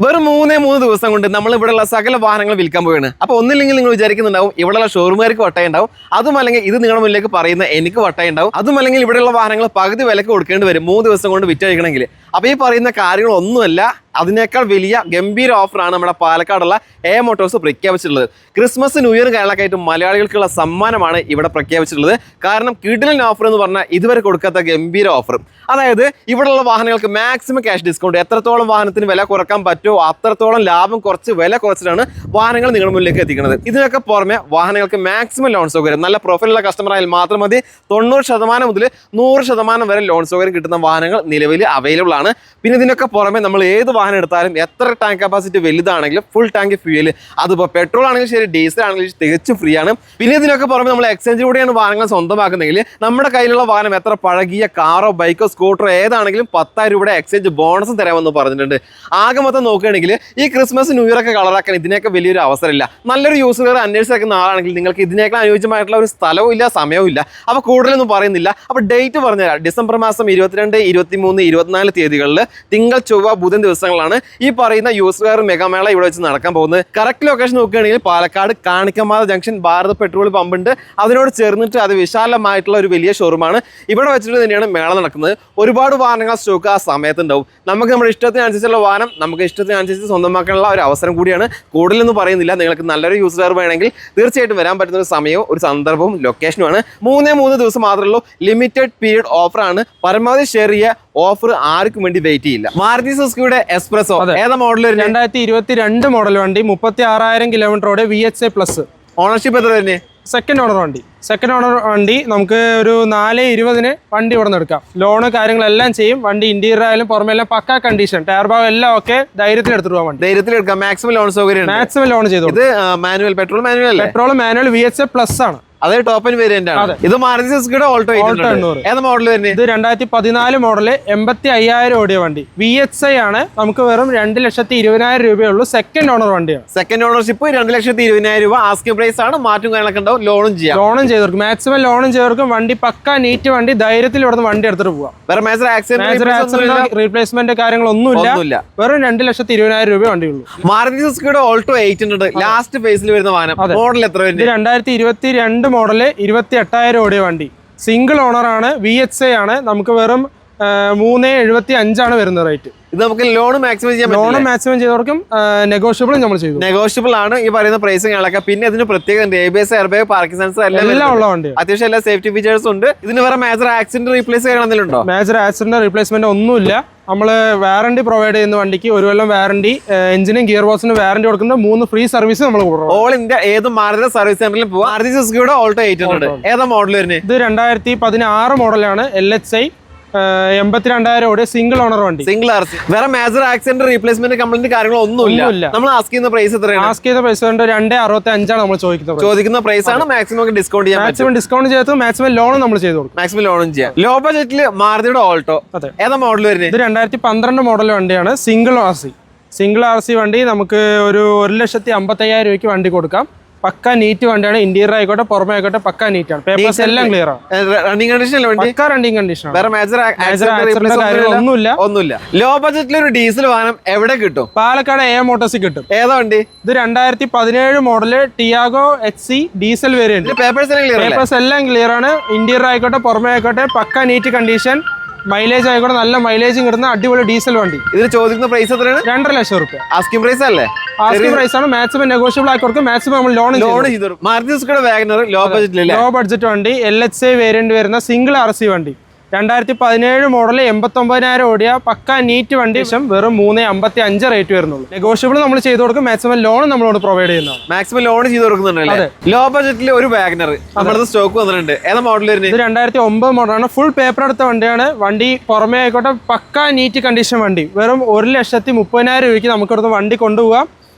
വെറും 3 ദിവസം കൊണ്ട് നമ്മൾ ഇവിടെയുള്ള സകല വാഹനങ്ങൾ വിൽക്കാൻ പോവുകയാണ്. അപ്പോൾ ഒന്നില്ലെങ്കിൽ നിങ്ങൾ വിചാരിക്കുന്നുണ്ടാവും ഇവിടെയുള്ള ഷോറൂമുകാർക്ക് വട്ടയുണ്ടാവും, അതുമല്ലെങ്കിൽ ഇത് നിങ്ങളുടെ മുന്നിലേക്ക് പറയുന്ന എനിക്ക് വട്ടയുണ്ടാവും, അതുമല്ലെങ്കിൽ ഇവിടെയുള്ള വാഹനങ്ങൾ പകുതി വിലക്ക് കൊടുക്കേണ്ടി വരും 3 ദിവസം കൊണ്ട് വിറ്റഴിക്കണമെങ്കിൽ. അപ്പോൾ ഈ പറയുന്ന കാര്യങ്ങളൊന്നുമല്ല, അതിനേക്കാൾ വലിയ ഗംഭീര ഓഫറാണ് നമ്മുടെ പാലക്കാടുള്ള എ മോട്ടോഴ്സ് പ്രഖ്യാപിച്ചിട്ടുള്ളത്. ക്രിസ്മസ് ന്യൂ ഇയർ കാലക്കായിട്ട് മലയാളികൾക്കുള്ള സമ്മാനമാണ് ഇവിടെ പ്രഖ്യാപിച്ചിട്ടുള്ളത്. കാരണം കിടിലൻ ഓഫർ എന്ന് പറഞ്ഞാൽ ഇതുവരെ കൊടുക്കാത്ത ഗംഭീര ഓഫർ. അതായത് ഇവിടെയുള്ള വാഹനങ്ങൾക്ക് മാക്സിമം ക്യാഷ് ഡിസ്കൗണ്ട്, എത്രത്തോളം വാഹനത്തിന് വില കുറക്കാൻ പറ്റുമോ അത്രത്തോളം ലാഭം കുറച്ച് വില കുറച്ചിട്ടാണ് വാഹനങ്ങൾ നിങ്ങളുടെ മുന്നിലേക്ക് എത്തിക്കുന്നത്. ഇതിനൊക്കെ പുറമെ വാഹനങ്ങൾക്ക് മാക്സിമം ലോൺ സൗകര്യം, നല്ല പ്രൊഫൈലുള്ള കസ്റ്റമർ ആയാൽ മാത്രം മതി 90% മുതൽ 100% വരെ ലോൺ സൗകര്യം കിട്ടുന്ന വാഹനങ്ങൾ നിലവിൽ അവൈലബിൾ ആണ്. പിന്നെ ഇതിനൊക്കെ പുറമെ നമ്മൾ ഏത് വാഹനം എടുത്താലും എത്ര ടാങ്ക് കപ്പാസിറ്റി വലുതാണെങ്കിലും ഫുൾ ടാങ്ക് ഫ്യൂൽ, അതിപ്പോൾ പെട്രോൾ ആണെങ്കിലും ശരി ഡീസൽ ആണെങ്കിലും തികച്ചും ഫ്രീ ആണ്. പിന്നെ ഇതിനൊക്കെ പുറമെ നമ്മൾ എക്സ്ചേഞ്ചിലൂടെയാണ് വാഹനങ്ങൾ സ്വന്തമാക്കുന്നെങ്കിൽ നമ്മുടെ കയ്യിലുള്ള വാഹനം എത്ര പഴകിയ കാറോ ബൈക്കോ സ്കൂട്ടറോ ഏതാണെങ്കിലും 10,000 രൂപയുടെ എക്സ്ചേഞ്ച് ബോണസും തരാമെന്ന് പറഞ്ഞിട്ടുണ്ട്. ആകെ മൊത്തം നോക്കുകയാണെങ്കിൽ ഈ ക്രിസ്മസ് ന്യൂ ഇയർ ഒക്കെ കളറാക്കാൻ ഇതിനൊക്കെ വലിയൊരു അവസരമില്ല. നല്ലൊരു യൂസർ അന്വേഷിക്കുന്ന ആളാണെങ്കിൽ നിങ്ങൾക്ക് ഇതിനേക്കാൾ അനുയോജ്യമായിട്ടുള്ള ഒരു സ്ഥലവും ഇല്ല, സമയവും ഇല്ല. അപ്പോൾ കൂടുതലൊന്നും പറയുന്നില്ല. അപ്പോൾ ഡേറ്റ് പറഞ്ഞുതരാം. ഡിസംബർ മാസം 22, 23, 24 തീയതികളിൽ തിങ്കൾ, ചൊവ്വ, ബുധൻ ദിവസങ്ങളാണ് ഈ പറയുന്ന യൂസർ കാർ മെഗാമേള ഇവിടെ വെച്ച് നടക്കാൻ പോകുന്നത്. കറക്റ്റ് ലൊക്കേഷൻ നോക്കുകയാണെങ്കിൽ Palakkad Kanikkamatha junction Bharat petrol pump ഉണ്ട്, അതിനോട് ചേർന്നിട്ട് അത് വിശാലമായിട്ടുള്ള ഒരു വലിയ ഷോറൂമാണ്. ഇവിടെ വെച്ചിട്ട് തന്നെയാണ് മേള നടക്കുന്നത്. ഒരുപാട് വാഹനങ്ങൾ സ്റ്റോക്ക് ആ സമയത്തുണ്ടാവും. നമുക്ക് നമ്മുടെ ഇഷ്ടത്തിനനുസരിച്ചുള്ള വാഹനം നമുക്ക് ഇഷ്ടത്തിനനുസരിച്ച് സ്വന്തമാക്കാനുള്ള ഒരു അവസരം കൂടിയാണ്. കൂടുതലൊന്നും പറയുന്നില്ല. നിങ്ങൾക്ക് നല്ലൊരു യൂസർ കാർ വേണമെങ്കിൽ തീർച്ചയായിട്ടും വരാൻ പറ്റുന്ന ഒരു സമയവും ഒരു സന്ദർഭവും ലൊക്കേഷനുമാണ്. 3 ദിവസം മാത്രമേ ഉള്ളൂ. ലിമിറ്റഡ് പീരീഡ് ഓഫറാണ്. പരമാവധി ഷെയർ ചെയ്യുക. ഓഫർ ആർക്കും വേണ്ടി വെയിറ്റ് ചെയ്യില്ല. മാരുതി സുസുക്കിയുടെ എക്സ്പ്രസോ ഏതാ മോഡൽ? 2022 മോഡൽ വണ്ടി, 36,000 കിലോമീറ്ററോടെ VHA+. ഓണർഷിപ്പ് എത്ര തന്നെ? സെക്കൻഡ് ഓണർ വണ്ടി നമുക്ക് ഒരു 420 വണ്ടി ഇവിടെ നിന്ന് എടുക്കാം. ലോണ് കാര്യങ്ങളെല്ലാം ചെയ്യും. വണ്ടി ഇന്റീരിയർ ആയാലും പുറമെ എല്ലാം പക്കാ കണ്ടീഷൻ, ടയർ ഭാഗം എല്ലാം ഒക്കെ ധൈര്യത്തിൽ എടുത്തിട്ട് പോകാൻ വണ്ടി. ധൈര്യത്തിൽ എടുക്കാം. മാക്സിമം ലോൺ സൗകര്യം, മാക്സിമം ലോൺ ചെയ്തു. ഇത് മാനുവൽ, പെട്രോൾ മാനുവൽ VHA+ ആണ്. അതേ ടോപ്പ് ആൻഡ് വേരിയന്റ് ആണ്. ഇത് മാരുതി സുസുക്കിയുടെ ഓൾട്ടോ 800. ഏത് മോഡൽ വരുന്നത്? ഇത് 2014 മോഡല്, 85,000 ഓടിയ വണ്ടി. VHI ആണ്. നമുക്ക് വെറും 2,20,000 രൂപയുള്ളൂ. സെക്കൻഡ് ഓണർ വണ്ടിയാണ്. സെക്കൻഡ് ഓണർഷിപ്പ് 2,20,000 രൂപ ആസ്കിംഗ് പ്രൈസ് ആണ്. മാറ്റും കാര്യങ്ങളൊക്കെ ഉണ്ടാവും. ലോണും ചെയ്തവർക്കും മാക്സിമം ലോണും ചെയ്തവർക്കും വണ്ടി പക്ക നീറ്റ് വണ്ടി, ധൈര്യത്തിൽ ഇവിടുന്ന് വണ്ടി എടുത്തിട്ട് പോവാം. വേറെ മേജർ ആക്സിഡന്റ് റീപ്ലേസ്മെന്റ് കാര്യങ്ങളൊന്നുമില്ല. വെറും 2,20,000 രൂപ വണ്ടിയുള്ളൂ. മാരുതി സുസുക്കിയുടെ ഓൾട്ടോ 800 ലാസ്റ്റ് ഫേസിൽ വരുന്ന വാഹനം. മോഡൽ എത്ര? 2022 മോഡല്, 28,000 ഓടിയ വണ്ടി. സിംഗിൾ ഓണർ ആണ്. VHI ആണ്. നമുക്ക് വെറും 3,75 ആണ് വരുന്ന റേറ്റ്. ഇത് നമുക്ക് ലോൺ മാക്സിമം ചെയ്യാൻ ലോൺ മാക്സിമം ചെയ്തവർക്കും നെഗോഷ്യബിളും നമ്മൾ ചെയ്തു. നെഗോഷ്യബിൾ ആണ് ഈ പറയുന്ന പ്രൈസിങ്ങളൊക്കെ. പിന്നെ ഇതിന് പ്രത്യേക ABS, എയർബാഗ്, പാർക്കിംഗ് സെൻസർ എല്ലാം ഉള്ള വണ്ടി. അത്യാവശ്യം എല്ലാ സേഫ്റ്റി ഫീച്ചേഴ്സും ഉണ്ട്. ഇതിന് വേറെ മേജർ ആക്സിഡന്റ് റീപ്ലേസ് ചെയ്യണമെന്നുണ്ടോ? മേജർ ആക്സിഡന്റ് റീപ്ലേസ്മെന്റ് ഒന്നുമില്ല. നമ്മൾ വാറണ്ടി പ്രൊവൈഡ് ചെയ്യുന്ന വണ്ടിക്ക് 1 കൊല്ലം വാറണ്ടി, എഞ്ചിനും ഗിയർ ബോക്സിനും വാറണ്ടി കൊടുക്കുന്ന 3 ഫ്രീ സർവീസ് നമ്മൾ ഓൾ ഇന്ത്യ ഏത് മാരുതി സർവീസ് സെന്ററിലും പോവാം. മാരുതി സുസുക്കിയുടെ ഓൾട്ടോ 800 ഏതാ മോഡൽ വരുന്നത്? ഇത് 2016 മോഡലാണ്. LHI, 82,000 ഓടിയ സിംഗിൾ ഓണർ വണ്ടി. Single RC. വേറെ മേജർ ആക്സിഡന്റ് റീപ്ലേസ്മെന്റ് കംപ്ലൈന്റ് കാര്യങ്ങളൊന്നുമില്ല. നമ്മൾ ആസ്ക് ചെയ്യുന്ന പ്രൈസ് എത്രയാണ്? ആസ്ക് ചെയ്യുന്ന പ്രൈസ് 2,65 ആണ് നമ്മൾ ചോദിക്കുന്ന പ്രൈസ് ആണ്. മാക്സിമം ഡിസ്കൗണ്ട് ചെയ്യാം. മാക്സിമം ഡിസ്കൗണ്ട് ചെയ്തു. മാക്സിമം ലോൺ നമ്മൾ ചെയ്തു കൊടുക്കും. മാക്സിമം ലോണും ചെയ്യാം. ലോ ബഡ്ജറ്റിൽ മാരുതിയുടെ ഓൾട്ടോ ഏതാ മോഡൽ വരുന്നത്? ഇത് 2012 മോഡൽ വണ്ടിയാണ്. സിംഗിൾ RC വണ്ടി. നമുക്ക് ഒരു 1,55,000 രൂപയ്ക്ക് വണ്ടി കൊടുക്കാം. പക്ക നീറ്റ് വണ്ടിയാണ്. ഇന്റീരിയർ ആയിക്കോട്ടെ പുറമെ ആയിക്കോട്ടെ പക്ക നീറ്റ് ആണ്. പേപ്പേഴ്സ് എല്ലാം ക്ലിയർ ആണ്. റണ്ണിംഗ് കണ്ടീഷൻ പക്ക റണ്ണിംഗ് കണ്ടീഷൻ. വേറെ മേജർ ഒന്നുമില്ല. ലോ ബഡ്ജറ്റിൽ ഒരു ഡീസൽ വാഹനം എവിടെ കിട്ടും? പാലക്കാട് എ മോട്ടോഴ്സിൽ കിട്ടും. ഏതാ വണ്ടി? ഇത് 2017 model, Tiago HC diesel variant. Papers എല്ലാം ക്ലിയർ ആണ്. ഇന്റീരിയർ ആയിക്കോട്ടെ പുറമെ ആയിക്കോട്ടെ പക്ക നീറ്റ് കണ്ടീഷൻ. മൈലേജ് ആയിക്കോട്ടെ നല്ല മൈലേജും കിട്ടുന്ന അടിപൊളി ഡീസൽ വണ്ടി. ഇതിന് ചോദിക്കുന്ന പ്രൈസ് എത്രയാണ്? 2,00,000 രൂപ. ആസ്കിംഗ് പ്രൈസ് അല്ലേ? ആസ്കിംഗ് പ്രൈസ് ആണ്. മാക്സിമം നെഗോഷ്യബിൾ ആക്കി കൊടുക്കും. മാക്സിമം നമ്മൾ ലോൺ ചെയ്തു. മാരുതി സുസുക്കിയുടെ വാഗനർ ലോ ബഡ്ജറ്റ് വണ്ടി, LHI വേരിയന്റ് വരുന്ന സിംഗിൾ RC വണ്ടി. 2017 മോഡല്, 89,000 ഓടിയ പക്ക നീറ്റ് വണ്ടി. വെറും 3,55 റേറ്റ് വരുന്നുള്ളൂ. നെഗോഷ്യബിൾ നമ്മൾ ചെയ്ത് കൊടുക്കും. മാക്സിമം ലോൺ നമ്മളോട് പ്രൊവൈഡ് ചെയ്യുന്നതാണ്. മാക്സിമം ലോൺ ചെയ്ത് കൊടുക്കുന്നുണ്ട്. ലോ ബഡ്ജറ്റിൽ ഒരു വാഗനർ നമ്മുടെ സ്റ്റോക്ക് വന്നിട്ടുണ്ട്. ഏതാ മോഡൽ വരുന്നത്? ഇത് 2009 മോഡലാണ്. ഫുൾ പേപ്പർ എടുത്ത വണ്ടിയാണ്. വണ്ടി പുറമെ ആയിക്കോട്ടെ പക്ക നീറ്റ് കണ്ടീഷൻ വണ്ടി. വെറും 1,30,30,000 രൂപയ്ക്ക് നമുക്കിവിടുന്ന് വണ്ടി കൊണ്ടുപോകാം.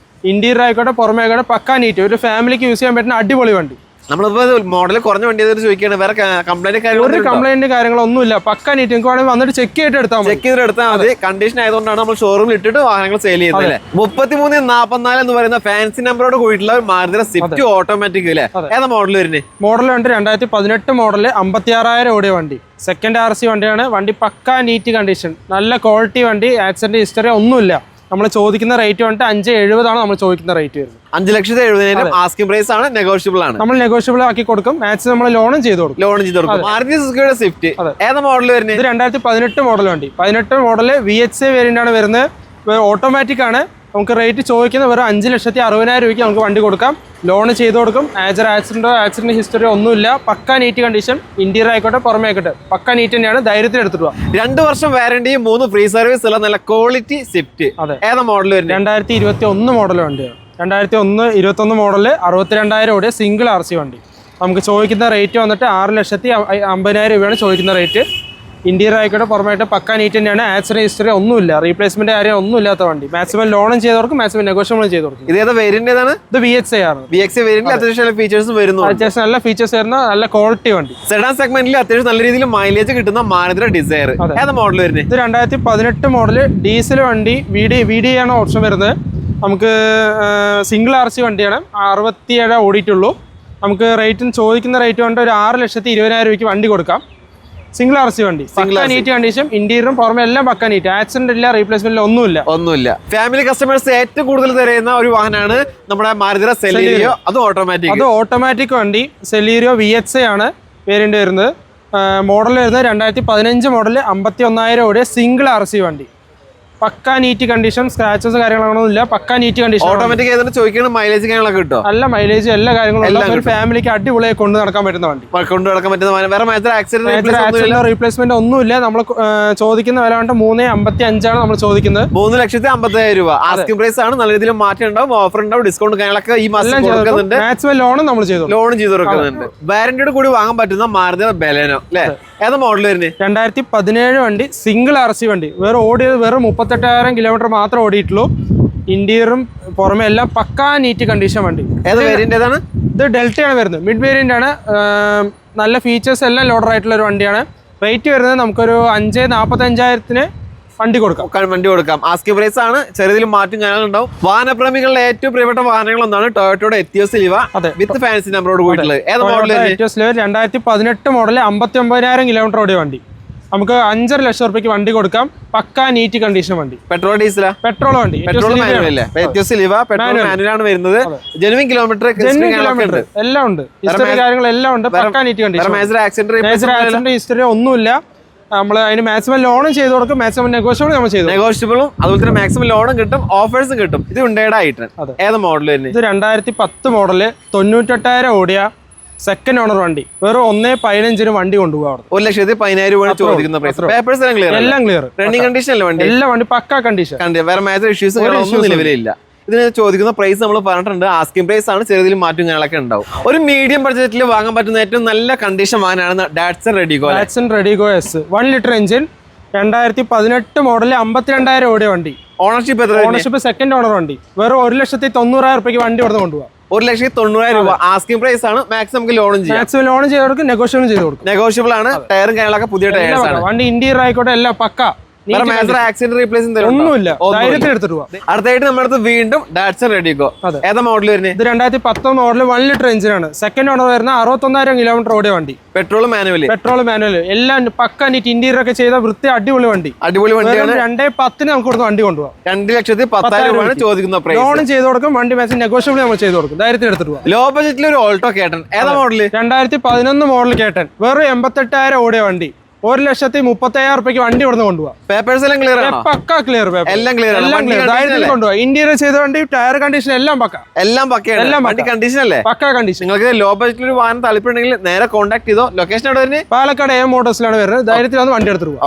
ഇന്റീരിയർ ആയിക്കോട്ടെ പുറമെ ആയിക്കോട്ടെ പക്ക നീറ്റ്. ഒരു ഫാമിലിക്ക് യൂസ് ചെയ്യാൻ പറ്റുന്ന അടിപൊളി വണ്ടി. നമ്മളിപ്പോ മോഡൽ കുറഞ്ഞ വണ്ടി ചോദിക്കുകയാണ്. വേറെ കംപ്ലൈന്റ് കാര്യങ്ങളൊന്നുമില്ല. പക്ക നീറ്റ് നിങ്ങൾക്ക് വേണമെങ്കിൽ വന്നിട്ട് ചെക്ക് ചെയ്തിട്ട് എടുത്താൽ മതി. കണ്ടീഷൻ ആയതുകൊണ്ടാണ് നമ്മൾ ഷോറൂമിൽ ഇട്ടിട്ട് വാഹനങ്ങൾ സെയിൽ ചെയ്യുന്നത്. 3344 എന്ന് പറയുന്ന ഫാൻസി നമ്പറോട് കൂടിയിട്ടുള്ള മാരുതി സ്വിഫ്റ്റ് ഓട്ടോമാറ്റിക് അല്ലേ? ഏതാ മോഡൽ വരുന്നത്? മോഡൽ ഉണ്ട് 2018 മോഡല്, 56,000 ഓടിയ വണ്ടി. സെക്കൻഡ് RC വണ്ടിയാണ്. വണ്ടി പക്ക നീറ്റ് കണ്ടീഷൻ, നല്ല ക്വാളിറ്റി വണ്ടി. ആക്സിഡന്റ് ഹിസ്റ്ററി ഒന്നുമില്ല. നമ്മൾ ചോദിക്കുന്ന റേറ്റ് വന്നിട്ട് 5,70,000 നമ്മൾ ചോദിക്കുന്ന റേറ്റ് വരുന്നത്. 5,70,000 ആസ്കിംഗ് പ്രൈസ് ആണ്, നെഗോഷ്യബിൾ ആണ്. നമ്മൾ നെഗോഷ്യബിൾ ആക്കി കൊടുക്കും. മാക്സിമം നമ്മൾ ലോണും ചെയ്ത് കൊടുക്കും. മാരുതി സുസുക്കിയുടെ സ്വിഫ്റ്റ് ഏതാ മോഡൽ വരുന്നത്? ഇത് 2018 മോഡൽ വണ്ടി. 18 മോഡല് VHA വേരിയന്റ് ആണ് വരുന്നത്. ഓട്ടോമാറ്റിക് ആണ്. നമുക്ക് റേറ്റ് ചോദിക്കുന്നത് വെറും 5,60,000 രൂപയ്ക്ക് നമുക്ക് വണ്ടി കൊടുക്കാം. ലോൺ ചെയ്ത് കൊടുക്കും. ആക്സിഡന്റ് ഹിസ്റ്ററി ഒന്നുമില്ല. പക്ക നീറ്റ് കണ്ടീഷൻ. ഇന്റീരിയർ ആയിക്കോട്ടെ പുറമേ ആയിക്കോട്ടെ പക്ക നീറ്റ് തന്നെയാണ്. ധൈര്യത്തിൽ എടുത്തിട്ട് പോവാം. 2 വർഷം വാറന്റി, 3 ഫ്രീ സർവീസ് ഉള്ള നല്ല ക്വാളിറ്റി സ്വിഫ്റ്റ്. ഏതാ മോഡൽ വരുന്നത്? 2021 മോഡൽ വണ്ടിയാണ്. 2021 മോഡല് 62,000 ഓടിയ സിംഗിൾ RC വണ്ടി. നമുക്ക് ചോദിക്കുന്ന റേറ്റ് വന്നിട്ട് 6,50,000 രൂപയാണ് ചോദിക്കുന്ന റേറ്റ്. ഇന്റീരിയർ ആയിക്കോട്ടെ പുറമായിട്ട് പക്ക നീറ്റ് തന്നെയാണ്. ആക്സിഡന്റ് ഹിസ്റ്ററി ഒന്നുമില്ല. റീപ്ലേസ്മെന്റ് കാര്യം ഒന്നും ഇല്ലാത്ത വണ്ടി. മാക്സിമം ലോണും ചെയ്ത് കൊടുക്കും. മാക്സിമം നെഗോഷ്യബിളും ചെയ്ത് കൊടുക്കും. ഇത് ഏതാ വേരിയന്റ് ഏതാണ്? ഇത് VHA ആണ്. VHA വേരിയന്റിൽ അത്യാവശ്യം നല്ല ഫീച്ചേഴ്സ് വരുന്നു. അത്യാവശ്യം നല്ല ഫീച്ചേഴ്സ് വരുന്ന നല്ല ക്വാളിറ്റി വണ്ടി. സെഡാൻ സെഗ്മെന്റിൽ അത്യാവശ്യം നല്ല രീതിയിൽ മൈലേജ് കിട്ടുന്ന മാരുതി ഡിസയർ ഏതാ മോഡൽ വരുന്നത്? ഇത് 2018 മോഡല് ഡീസൽ വണ്ടി. VD ആണ് ഓപ്ഷൻ വരുന്നത്. നമുക്ക് സിംഗിൾ RC വണ്ടിയാണ്. 67 ഓടിയിട്ടുള്ളൂ. നമുക്ക് ചോദിക്കുന്ന റേറ്റ് കൊണ്ട് ഒരു 6,20,000 രൂപയ്ക്ക് വണ്ടി കൊടുക്കാം. സിംഗിൾ RC വണ്ടി. പക്ക നീറ്റ് കണ്ടീഷൻ. ഇന്റീരിയറും പുറമെ എല്ലാം പക്ക നീറ്റ്. ആക്സിഡന്റ് ഇല്ല, റീപ്ലേസ്മെന്റ് ഒന്നുമില്ല. ഫാമിലി കസ്റ്റമേഴ്സ് ഏറ്റവും കൂടുതൽ തരുന്ന ഒരു വാഹനമാണ് നമ്മുടെ മാരുതി സെലീരിയോ. അത് ഓട്ടോമാറ്റിക് വണ്ടി. സെലീരിയോ VHA ആണ് വേരിയന്റ് വരുന്നത്. മോഡൽ വരുന്നത് 2015 മോഡൽ 51,000 ഓടിയ സിംഗിൾ RC വണ്ടി. പക്ക നീറ്റ് കണ്ടീഷൻ. സ്ക്രാച്ചസ് കാര്യങ്ങളൊന്നും ഇല്ല. പക്ക നീറ്റ് കണ്ടീഷൻ. ഓട്ടോമാറ്റിക് ആയതുകൊണ്ട് ചോദിക്കുന്ന മൈലേജ് കാര്യങ്ങളൊക്കെ കിട്ടും. നല്ല മൈലേജ് എല്ലാ കാര്യങ്ങളും ഒരു ഫാമിലിക്ക് അടിപൊളിയായി കൊണ്ട് നടക്കാൻ പറ്റുന്ന വണ്ടി. റീപ്ലേസ്മെന്റ് ഒന്നുമില്ല. നമ്മൾ ചോദിക്കുന്ന വില കൊണ്ട് 3,55,000 നമ്മൾ ചോദിക്കുന്നത്. 3,50,000 രൂപ ആസ്കിംഗ് പ്രൈസ് ആണ്. നല്ല രീതിയിൽ മാറ്റം ഉണ്ടാവും, ഓഫർ ഉണ്ടാവും, ഡിസ്കൗണ്ട് കാര്യങ്ങളൊക്കെ ഈ മാസം കൊടുക്കുന്നുണ്ട്. മാക്സിമം ലോണും നമ്മൾ ലോൺ ചെയ്ത് കൊടുക്കുന്നുണ്ട്. വാറന്റിയോട് കൂടി വാങ്ങാൻ പറ്റുന്ന മാരുതി ബലെനോ അല്ലേ? ഏതാ മോഡൽ വരുന്നത്? 2017 വണ്ടി. സിംഗിൾ RC വണ്ടി. ഓടിയത് വെറും 38,000 കിലോമീറ്റർ മാത്രം ഓടിയിട്ടുള്ളൂ. ഇന്റീരിയറും പുറമെ എല്ലാം പക്കാ നീറ്റ് കണ്ടീഷൻ വണ്ടി. ഏത് വേരിയന്റ് ഏതാണ്? ഇത് ഡെൽറ്റയാണ് വരുന്നത്. മിഡ് വേരിയന്റ് ആണ്. നല്ല ഫീച്ചേഴ്സ് എല്ലാം ലോഡർ ആയിട്ടുള്ള ഒരു വണ്ടിയാണ്. റേറ്റ് വരുന്നത് നമുക്കൊരു 5,45,000 വണ്ടി കൊടുക്കാം. ആസ്കിംഗ് പ്രൈസ് ആണ്. ചെറിയതിലും മാറ്റം കാര്യങ്ങളുണ്ടാവും. വാഹനപ്രേമികളുടെ ഏറ്റവും പ്രിയപ്പെട്ട വാഹനങ്ങൾ ഒന്നാണ് ടൊയോട്ടയുടെ എത്തിയോസ് ലിവ വിത്ത് ഫാൻസി നമ്പറോട് കൂടിയിട്ടുള്ളത്. ഏത് മോഡൽ? എത്തിയോസ് ലിവ 2018 മോഡൽ 59,000 കിലോമീറ്റർ ഓടിയ വണ്ടി. നമുക്ക് 5,00,000 രൂപയ്ക്ക് വണ്ടി കൊടുക്കാം. പക്കാ നീറ്റ് കണ്ടീഷൻ വണ്ടി. പെട്രോൾ ഡീസലാ? പെട്രോൾ വണ്ടി. പെട്രോൾ മാനുവലാണ് വരുന്നത്. ജെനുവിൻ കിലോമീറ്റർ എല്ലാം ഉണ്ട്. ഹിസ്റ്ററി കാര്യങ്ങളെല്ലാം ഉണ്ട്. പക്കാ നീറ്റ് കണ്ടീഷൻ. ആക്സിഡന്റ് ഹിസ്റ്ററി ഒന്നുമില്ല. നമ്മൾ അതിന് മാക്സിമം ലോണും ചെയ്ത് കൊടുക്കും. മാക്സിമം നെഗോഷ്യബിളും നമ്മൾ ചെയ്തു. നെഗോഷ്യബിളും അതുപോലെ തന്നെ മാക്സിമം ലോണും കിട്ടും, ഓഫേഴ്സും കിട്ടും. ഇത് ഉണ്ടായിട്ട് ഏത് മോഡൽ വരുന്നത്? ഇത് 2010 മോഡല് 98,000 ഓടിയ സെക്കൻഡ് ഓണർ വണ്ടി. വെറും 1,15,000 വണ്ടി കൊണ്ടുപോകാം. 1,10,000 രൂപ ചോദിക്കുന്ന പേപ്പേഴ്സ് എല്ലാം ക്ലിയർ. റണ്ണിംഗ് കണ്ടീഷൻ അല്ലേ വണ്ടി? എല്ലാം വണ്ടി പക്കാ കണ്ടീഷൻ. വേറെ മേജർ ഇഷ്യൂസ് ഒന്നും നിലവിലില്ല. ഇതിന് ചോദിക്കുന്ന പ്രൈസ് നമ്മൾ പറഞ്ഞിട്ടുണ്ട്. ആസ്കിംഗ് പ്രൈസ് ആണ്. ചെറിയതിലും മാറ്റം കാര്യങ്ങളൊക്കെ ഉണ്ടാവും. ഒരു മീഡിയം ബഡ്ജറ്റിൽ വാങ്ങാൻ പറ്റുന്ന ഏറ്റവും നല്ല കണ്ടീഷൻ വാഹനമാണ് Datson redi-GO S 1 litre engine. 2018 model 52,000 ഓടിയ വണ്ടി. ഓണർഷിപ്പ് സെക്കൻഡ് ഓണർ വണ്ടി. വെറും 1,90,000 രൂപയ്ക്ക് വണ്ടി ഇവിടെ കൊണ്ടുപോകാം. 1,90,000 രൂപ ആസ്കിംഗ് പ്രൈസ് ആണ്. മാക്സിമം ലോണും മാക്സിമം ലോൺ ചെയ്ത് കൊടുക്കും. നെഗോഷ്യബിൾ ആണ്. ടയറും കാര്യങ്ങളൊക്കെ പുതിയ ടയർസ് ആണ്. വണ്ടി ഇന്റീരിയർ ആയിക്കോട്ടെ എല്ലാം പക്ക. ഒന്നുമില്ല. അടുത്തായിട്ട് നമ്മുടെ അടുത്ത് വീണ്ടും ഡാറ്റ്സൺ റെഡിഗോ. ഏതാ മോഡൽ വരുന്നത്? ഇത് 2010 മോഡൽ 1 ലിറ്റർ എഞ്ചിൻ ആണ്. സെക്കൻഡ് ഓണർ വരുന്ന 61,000 കിലോമീറ്റർ ഓടിയ വണ്ടി. പെട്രോൾ മാനുവൽ എല്ലാം പക്ക നീറ്റ് ഇന്റീരിയർ ഒക്കെ ചെയ്ത വൃത്തി അടിപൊളി വണ്ടിയാണ്. 2,10,000 നമുക്ക് കൊടുത്ത് വണ്ടി കൊണ്ടുപോകാം. 2,10,000 രൂപയാണ് ചോദിക്കുന്ന പ്രൈസ്. ലോണും ചെയ്ത് കൊടുക്കും. വണ്ടി മാക്സിമം നെഗോഷ്യബിൾ നമ്മൾ ചെയ്ത് കൊടുക്കും. ധൈര്യത്തിൽ എടുത്തിട്ട് പോകാം. ലോ ബഡ്ജറ്റിൽ ഒരു ഓൾട്ടോ കേട്ടൻ. ഏതാ മോഡൽ? 2011 മോഡൽ കേട്ടൻ. വെറും 88,000 ഓടിയ വണ്ടി. 1,30,000 രൂപയ്ക്ക് വണ്ടി ഇവിടെ കൊണ്ടുപോകാം. പേപ്പേഴ്സ് എല്ലാം ക്ലിയർ ആണ്. പക്ക ക്ലിയർ. എല്ലാം ക്ലിയർ. ധൈര്യത്തിൽ കൊണ്ടുപോകാം. ഇന്റീരിയർ ചെയ്ത വണ്ടി, ടയർ കണ്ടീഷൻ എല്ലാം പക്കയാണ്. വണ്ടി കണ്ടീഷൻ അല്ലേ? പക്ക കണ്ടീഷൻ. നിങ്ങൾക്ക് ലോ ബഡ്ജറ്റിൽ ഒരു വാഹനം താല്പര്യമുണ്ടെങ്കിൽ നേരെ കോൺടാക്ട് ചെയ്തോ. ലൊക്കേഷൻ എവിടെ വരുന്നത്? പാലക്കാട് AM മോട്ടോഴ്സിലാണ് വരുന്നത്. ധൈര്യത്തിൽ വന്ന് വണ്ടി എടുത്തിട്ട് പോകാം.